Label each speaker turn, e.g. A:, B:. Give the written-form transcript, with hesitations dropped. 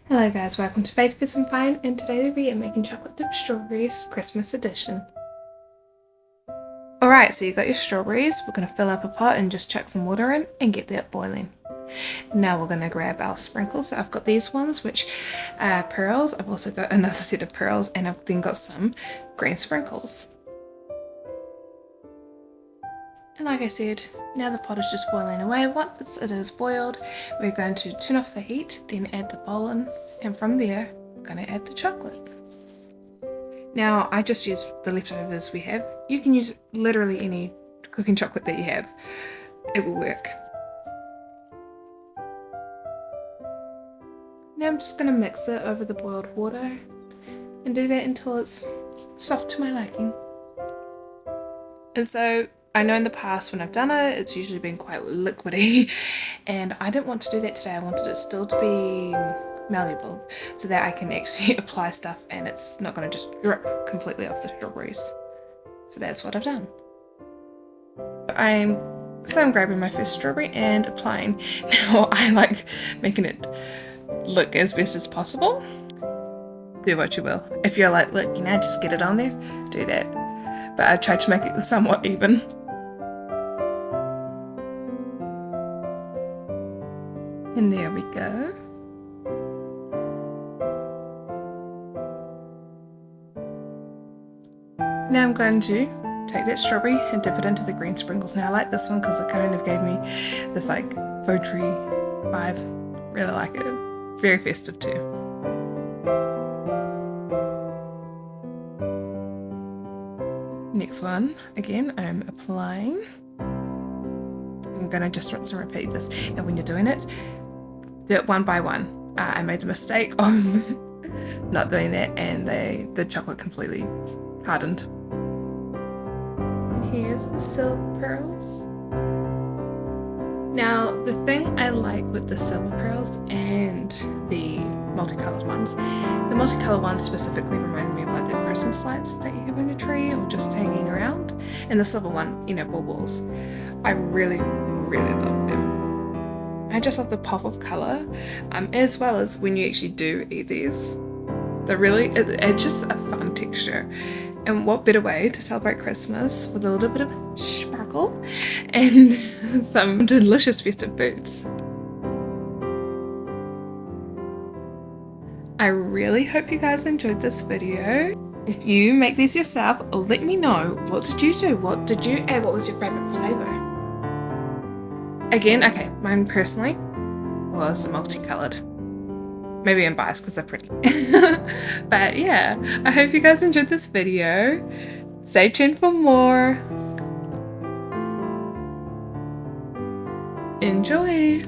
A: Hello guys, welcome to Festive, and today we are making chocolate dipped strawberries Christmas edition. Alright, so you got your strawberries. We're going to fill up a pot and just chuck some water in and get that boiling. Now we're going to grab our sprinkles. So I've got these ones which are pearls. I've also got another set of pearls, and I've then got some green sprinkles. And like I said, now the pot is just boiling away. Once it is boiled, we're going to turn off the heat, then add the bowl in, and from there, we're going to add the chocolate. Now, I just used the leftovers we have. You can use literally any cooking chocolate that you have. It will work. Now I'm just going to mix it over the boiled water and do that until it's soft to my liking. And so I know in the past when I've done it, it's usually been quite liquidy, and I didn't want to do that today. I wanted it still to be malleable so that I can actually apply stuff and it's not going to just drip completely off the strawberries. So that's what I've done. I'm grabbing my first strawberry and applying. Now I like making it look as best as possible. Do what you will. If you're like, look, just get it on there, do that. But I tried to make it somewhat even. And there we go. Now I'm going to take that strawberry and dip it into the green sprinkles. Now I like this one because it kind of gave me this like faux tree vibe. Really like it. Very festive too. Next one, again, I'm applying. I'm going to just rinse and repeat this. Now when you're doing it, do it one by one. I made the mistake of not doing that, and the chocolate completely hardened. And here's the silver pearls. Now the thing I like with the silver pearls and the multicolored ones, the multicolored ones specifically remind me of like the Christmas lights that you have on your tree or just hanging around, and the silver one, baubles. I really love them. I just love the pop of colour, as well as when you actually do eat these. It's just a fun texture. And what better way to celebrate Christmas with a little bit of sparkle and some delicious festive foods. I really hope you guys enjoyed this video. If you make these yourself, let me know. What did you do? What did you add? What was your favourite flavour? Again, okay, mine personally was multicolored. Maybe I'm biased because they're pretty. But yeah, I hope you guys enjoyed this video. Stay tuned for more. Enjoy!